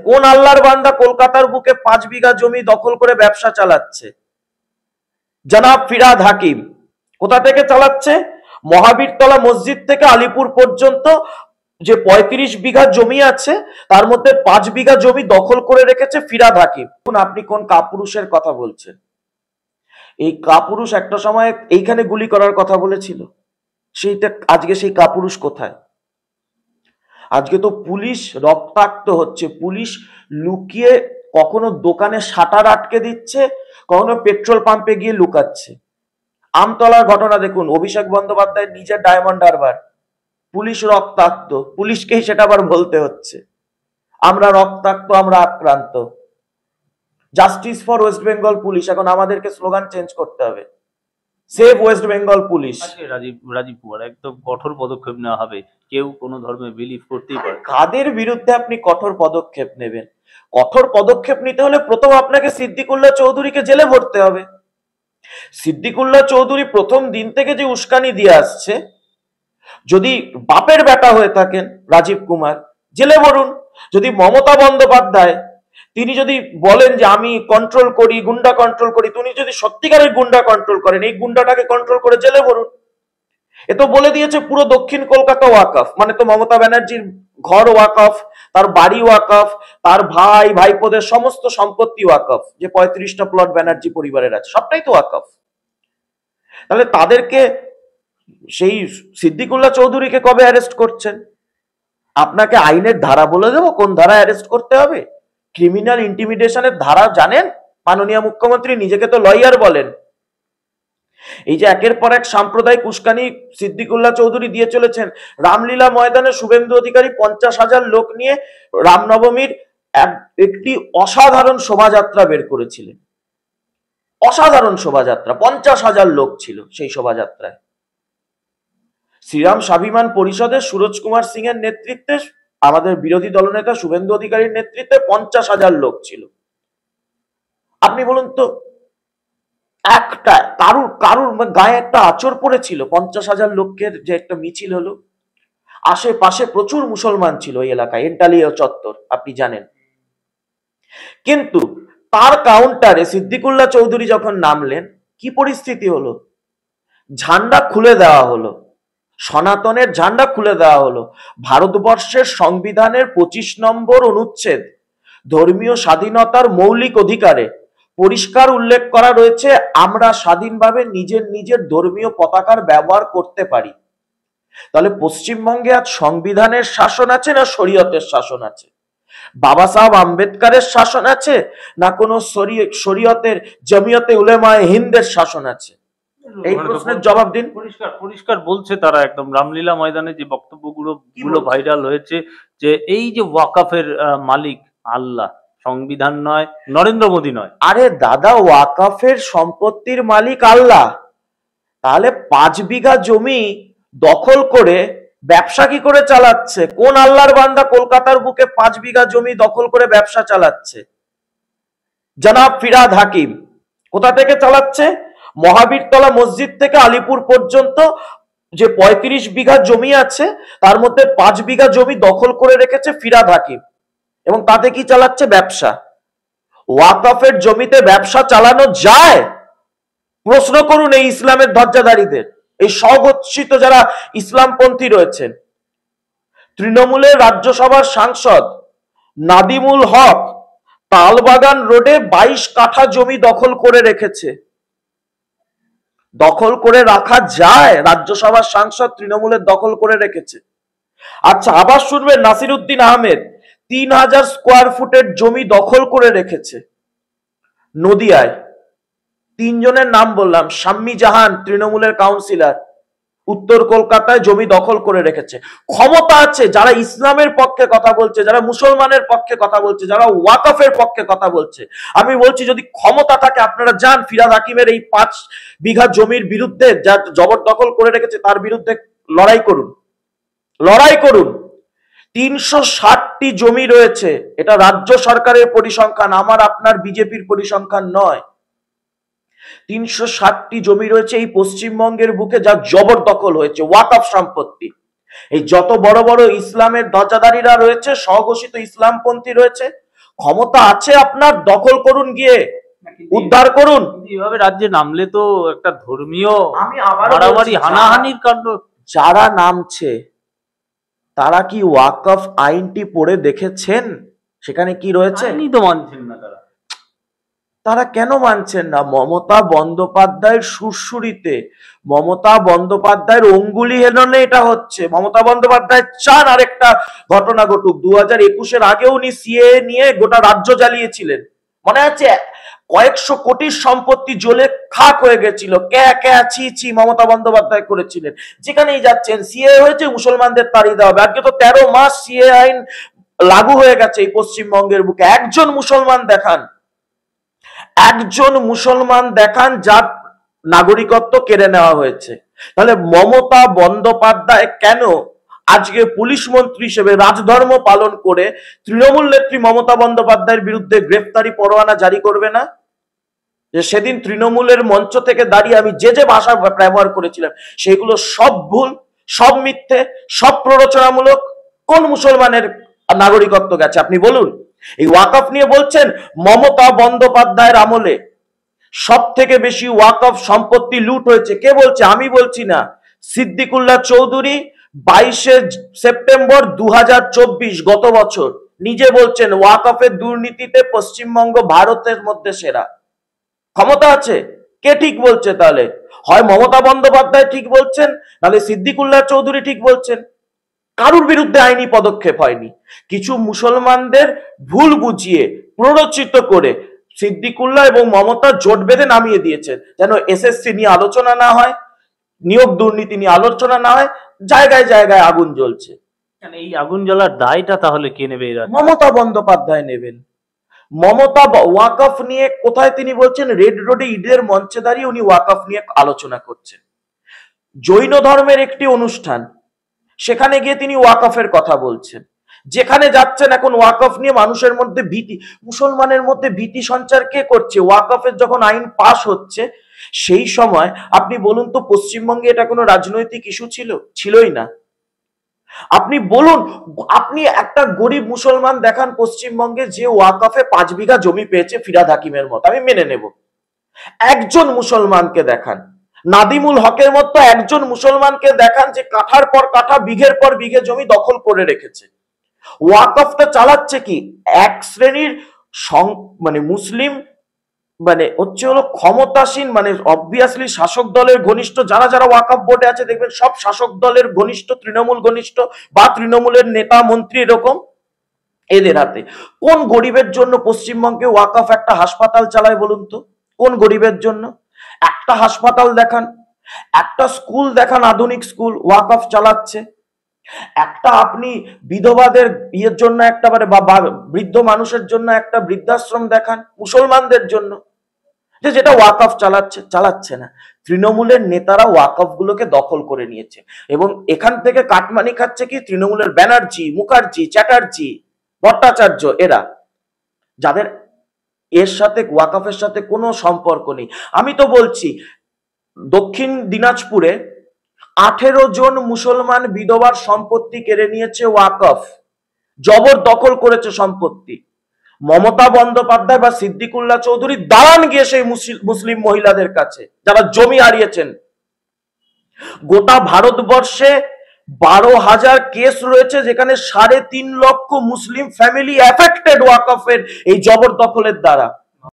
কোন আল্লাহর বান্দা কলকাতার বুকে 5 বিঘা জমি দখল করে ব্যবসা চালাচ্ছে? জনাব ফিরহাদ হাকিম। কোথা থেকে চালাচ্ছে? মহাবীরতলা মসজিদ থেকে আলিপুর পর্যন্ত যে 35 বিঘা জমি আছে তার মধ্যে 5 বিঘা জমি দখল করে রেখেছে ফিরহাদ হাকিম। আপনি কোন কাপুরুষের কথা বলছেন? এই কাপুরুষ একটা সময় এইখানে গুলি করার কথা বলেছিল, সেইটা আজকে সেই কাপুরুষ কোথায়? আজকে তো পুলিশ রক্তাক্ত হচ্ছে, পুলিশ লুকিয়ে কখনো দোকানে শাটার আটকে দিচ্ছে, কখনো পেট্রোল পাম্পে গিয়ে লুকাচ্ছে। আমতলার ঘটনা দেখুন, অভিষেক বন্দ্যোপাধ্যায় নিজের ডায়মন্ড হারবার, পুলিশ রক্তাক্ত, পুলিশকেই সেটা আবার বলতে হচ্ছে আমরা রক্তাক্ত, আমরা আক্রান্ত। Justice for West Bengal police, এখন আমাদেরকে স্লোগান চেঞ্জ করতে হবে, সেভ ওয়েস্ট বেঙ্গল পুলিশ। রাজীব কুমার, একদম কঠোর পদক্ষেপ নেওয়া হবে। কেউ কোনো ধর্মে বিলিভ করতেই পারে। কাদের বিরুদ্ধে আপনি কঠোর পদক্ষেপ নেবেন? কঠোর পদক্ষেপ নিতে হলে প্রথম আপনাকে সিদ্দিকুল্লাহ চৌধুরীকে জেলে ভরতে হবে। সিদ্দিকুল্লাহ চৌধুরী প্রথম দিন থেকে যে উস্কানি দিয়ে আসছে, যদি বাপের বেটা হয়ে থাকেন রাজীব কুমার, জেলে ভরুন। যদি মমতা বন্দ্যোপাধ্যায় তিনি যদি বলেন যে আমি কন্ট্রোল করি, গুন্ডা কন্ট্রোল করি, তিনি যদি সত্যিকারের গুন্ডা কন্ট্রোল করেন, এই গুন্ডাটাকে কন্ট্রোল করে জেলে ভরুন। এ তো বলে দিয়েছে পুরো দক্ষিণ কলকাতা ওয়াকফ, মানে তো মমতা ব্যানার্জির ঘর ওয়াকফ, তার বাড়ি ওয়াকফ, তার ভাই ভাইপোদের সমস্ত সম্পত্তি ওয়াকফ, যে 35টা প্লট ব্যানার্জি পরিবারের আছে সবটাই তো ওয়াকফ। তাহলে তাদেরকে, সেই সিদ্দিকুল্লাহ চৌধুরীকে কবে অ্যারেস্ট করছেন? আপনাকে আইনের ধারা বলে দেবো কোন ধারা অ্যারেস্ট করতে হবে? ক্রিমিনাল ইন্টিমিডেশনের ধারা জানেন? মাননীয় মুখ্যমন্ত্রী নিজেকে তো লয়ার বলেন। এই যে একের পর এক সাম্প্রদায়িক উস্কানি সিদ্দিকুল্লাহ চৌধুরী দিয়ে চলেছেন। রামলীলা ময়দানে শুভেন্দু অধিকারী 50,000 লোক নিয়ে রামনবমীর একটি অসাধারণ শোভাযাত্রা বের করেছিলেন। অসাধারণ শোভাযাত্রা, 50,000 লোক ছিল সেই শোভাযাত্রায়। শ্রীরাম স্বাভিমান পরিষদের সুরজ কুমার সিং এর নেতৃত্বে, আমাদের বিরোধী দলনেতা শুভেন্দু অধিকারীর নেতৃত্বে 50,000 লোক ছিল। আপনি বলুন তো, একটা কারুর গায়ে একটা আঁচড় পড়েছিল? 50,000 লোকের যে একটা মিছিল হলো, আশেপাশে প্রচুর মুসলমান ছিল ওই এলাকায়, এন্টালিয়া চত্বর আপনি জানেন। কিন্তু তার কাউন্টারে সিদ্দিকুল্লাহ চৌধুরী যখন নামলেন, কি পরিস্থিতি হলো? ঝান্ডা খুলে দেওয়া হলো, সনাতনের ঝান্ডা খুলে দেওয়া হলো। ভারতবর্ষের সংবিধানের 25 নম্বর অনুচ্ছেদ ধর্মীয় স্বাধীনতার মৌলিক অধিকারে পরিষ্কার উল্লেখ করা রয়েছে, আমরা স্বাধীনভাবে নিজের ধর্মীয় পতাকার ব্যবহার করতে পারি। তাহলে পশ্চিমবঙ্গে আজ সংবিধানের শাসন আছে না শরীয়তের শাসন আছে? বাবা সাহেব আম্বেদকরের শাসন আছে না কোনো শরীয়তের জমিয়তে উলেমায়ে হিন্দের শাসন আছে? এই প্রশ্নের জবাব দিন। পরিষ্কার বলছে তারা, একদম রামলীলা ময়দানে যে বক্তব্যগুলো ভাইরাল হয়েছে, যে এই যে ওয়াকফের মালিক আল্লাহ, সংবিধান নয়, নরেন্দ্র মোদী নয়। আরে দাদা, ওয়াকফের সম্পত্তির মালিক আল্লাহ, তাহলে 5 বিঘা জমি দখল করে ব্যবসা কি করে চালাচ্ছে? কোন আল্লাহর বান্দা কলকাতার বুকে 5 বিঘা জমি দখল করে ব্যবসা চালাচ্ছে? জনাব ফিরহাদ হাকিম। কোথা থেকে চালাচ্ছে? মহাবীরতলা মসজিদ থেকে আলিপুর পর্যন্ত যে 35 বিঘা জমি আছে তার মধ্যে 5 বিঘা জমি দখল করে রেখেছে ফিরহাদ হাকিম, এবং তাতে কি চালাচ্ছে? ব্যবসা। ওয়াকফের জমিতে ব্যবসা চালানো যায়? প্রশ্ন করুন এই ইসলামের ধ্বজাধারীদের, এই স্বঘোষিত যারা ইসলামপন্থী রয়েছেন। তৃণমূলের রাজ্যসভার সাংসদ নাদিমুল হক তালবাগান রোডে 22 কাঠা জমি দখল করে রেখেছে। দখল করে রাখা যায়? রাজ্যসভার সাংসদ তৃণমূলের দখল করে রেখেছে। আচ্ছা, আবার শুনবেন, নাসিরউদ্দিন আহমেদ 3000 স্কোয়ার ফুটের জমি দখল করে রেখেছে নদিয়ায়। 3 জনের নাম বললাম। শাম্মী জাহান তৃণমূলের কাউন্সিলর, উত্তর কলকাতায় জমি দখল করে রেখেছে। ক্ষমতা আছে, যারা ইসলামের পক্ষে কথা বলছে, যারা মুসলমানের পক্ষে কথা বলছে, যারা ওয়াকফের পক্ষে কথা বলছে, আমি বলছি যদি ক্ষমতা থাকে আপনারা যান ফিরহাদ হাকিমের এই 5 বিঘা জমির বিরুদ্ধে, যা জবরদখল করে রেখেছে, তার বিরুদ্ধে লড়াই করুন, লড়াই করুন। 360টি জমি রয়েছে, এটা রাজ্য সরকারের পরিসংখ্যান, আমার আপনার বিজেপির পরিসংখ্যান নয়। 360টি জমি রয়েছে এই পশ্চিমবঙ্গের বুকে, যা জবরদখল হয়েছে, ওয়াকফ সম্পত্তি। এই যত বড় বড় ইসলামের ধ্বজাধারীরা রয়েছে, স্বঘোষিত ইসলামপন্থী রয়েছে, ক্ষমতা আছে আপনার, দখল করুন, গিয়ে উদ্ধার করুন। এইভাবে রাজ্যে নামলে তো একটা ধর্মীয় আমি আবার মারামারি হানাহানির কাণ্ড। যারা নামছে তারা কি ওয়াকফ আইনটি পড়ে দেখেছেন? সেখানে কি রয়েছে? আইনই তো মানছেন না তারা। তারা কেন মানছেন না? মমতা বন্দ্যোপাধ্যায়ের সুরসুরিতে, মমতা বন্দ্যোপাধ্যায়ের অঙ্গুলি হেলনে এটা হচ্ছে। মমতা বন্দ্যোপাধ্যায় চান আরেকটা ঘটনা ঘটুক। 2021-এর আগে উনি সিএ নিয়ে গোটা রাজ্য জ্বালিয়েছিলেন, মনে আছে? কয়েকশো কোটির সম্পত্তি জ্বলে খাক হয়ে গেছিল, ছি মমতা বন্দ্যোপাধ্যায় করেছিলেন। যেখানেই যাচ্ছেন সিএ হয়েছে, মুসলমানদের তাড়িয়ে দেওয়া হবে। আজকে তো 13 মাস সিএ আইন লাগু হয়ে গেছে এই পশ্চিমবঙ্গের বুকে। একজন মুসলমান দেখান, একজন মুসলমান দেখান যার নাগরিকত্ব কেড়ে নেওয়া হয়েছে। তাহলে মমতা বন্দ্যোপাধ্যায় কেন আজকে পুলিশ মন্ত্রী হিসেবে রাজধর্ম পালন করে তৃণমূল নেত্রী মমতা বন্দ্যোপাধ্যায়ের বিরুদ্ধে গ্রেফতারি পরোয়ানা জারি করবে না? যে সেদিন তৃণমূলের মঞ্চ থেকে দাঁড়িয়ে আমি যে ভাষা ব্যবহার করেছিলাম সেগুলো সব ভুল, সব মিথ্যে, সব প্ররোচনামূলক। কোন মুসলমানের নাগরিকত্ব গেছে আপনি বলুন? এই ওয়াকফ নিয়ে বলছেন মমতা বন্দ্যোপাধ্যায়ের আমলে সব থেকে বেশি ওয়াকফ সম্পত্তি লুট হয়েছে। কে বলছে? আমি বলছি না, সিদ্দিকুল্লাহ চৌধুরী 22শে সেপ্টেম্বর 2024 গত বছর নিজে বলছেন ওয়াকফের দুর্নীতিতে পশ্চিমবঙ্গ ভারতের মধ্যে সেরা। ক্ষমতা আছে। কে ঠিক বলছে তাহলে? হয় মমতা বন্দ্যোপাধ্যায় ঠিক বলছেন, নাহলে সিদ্দিকুল্লাহ চৌধুরী ঠিক বলছেন। কারুর বিরুদ্ধে আইনি পদক্ষেপ হয়নি। কিছু মুসলমানদের ভুল বুঝিয়ে প্ররোচিত করে সিদ্দিকুল্লাহ এবং মমতা জোট বেঁধে নামিয়ে দিয়েছেন, যেন এসএসসি নিয়ে আলোচনা না হয়, নিয়োগ দুর্নীতি নিয়ে আলোচনা না হয়। জায়গায় জায়গায় আগুন জ্বলছে। এই আগুন জ্বলার দায়টা তাহলে কে নেবে? মমতা বন্দ্যোপাধ্যায় নেবেন। মমতা ওয়াকফ নিয়ে কোথায় তিনি বলছেন? রেড রোডে ঈদের মঞ্চে দাঁড়িয়ে উনি ওয়াকফ নিয়ে আলোচনা করছেন। জৈন ধর্মের একটি অনুষ্ঠান, সেখানে গিয়ে তিনি ওয়াকফের কথা বলছেন। যেখানে যাচ্ছেন এখন ওয়াকফ নিয়ে মানুষের মধ্যে ভীতি, মুসলমানের মধ্যে ভীতি সঞ্চার কে করছে? ওয়াকফের যখন আইন পাস হচ্ছে সেই সময় আপনি বলুন তো পশ্চিমবঙ্গে এটা কোনো রাজনৈতিক ইস্যু ছিল? ছিলই না। আপনি বলুন, আপনি একটা গরিব মুসলমান দেখান পশ্চিমবঙ্গে যে ওয়াকফে 5 বিঘা জমি পেয়েছে ফিরাদ হাকিমের মতো, আমি মেনে নেব। একজন মুসলমানকে দেখান। নাদিমুল হকের মতো একজন মুসলমানকে দেখান যে কাঠার পর কাঠা, বিঘের পর বিঘে জমি দখল করে রেখেছে। ওয়াকফটা চালাচ্ছে কি? এক শ্রেণীর মানে মুসলিম, মানে হচ্ছে হলো ক্ষমতাসীন, মানে অবভিয়াসলি শাসক দলের ঘনিষ্ঠ যারা যারা ওয়াকফ বোর্ডে আছে দেখবেন সব শাসক দলের ঘনিষ্ঠ, তৃণমূল ঘনিষ্ঠ বা তৃণমূলের নেতা মন্ত্রী, এরকম এদের হাতে। কোন গরিবের জন্য পশ্চিমবঙ্গে ওয়াকফ একটা হাসপাতাল চালায় বলুন তো? কোন গরিবের জন্য? একটা হাসপাতাল দেখান, একটা স্কুল দেখান, আধুনিক স্কুল ওয়াকফ চালাচ্ছে। একটা আপনি বিধবাদের বিয়ের জন্য একটা বা বৃদ্ধ মানুষের জন্য একটা বৃদ্ধাশ্রম দেখান মুসলমানদের জন্য, যেটা ওয়াকফ চালাচ্ছে না। তৃণমূলের নেতারা ওয়াকফ গুলোকে দখল করে নিয়েছে এবং এখান থেকে কাটমানি খাচ্ছে কি? তৃণমূলের ব্যানার্জি, মুখার্জি, চ্যাটার্জি, ভট্টাচার্য, এরা, যাদের এর সাথে ওয়াকফের সাথে কোনো সম্পর্ক নেই। আমি তো বলছি দক্ষিণ দিনাজপুরে 18 জন মুসলমান বিধবার সম্পত্তি কেড়ে নিয়েছে ওয়াকফ, জবরদখল করেছে সম্পত্তি। মমতা বন্দ্যোপাধ্যায় বা সিদ্দিকুল্লাহ চৌধুরী দাঁড়ান গিয়ে সেই মুসলিম মহিলাদের কাছে যারা জমি হারিয়েছেন। গোটা ভারতবর্ষে 12,000 কেস রয়েছে যেখানে 3.5 লক্ষ মুসলিম ফ্যামিলি এফেক্টেড ওয়াকফের এই জবরদখলের দ্বারা।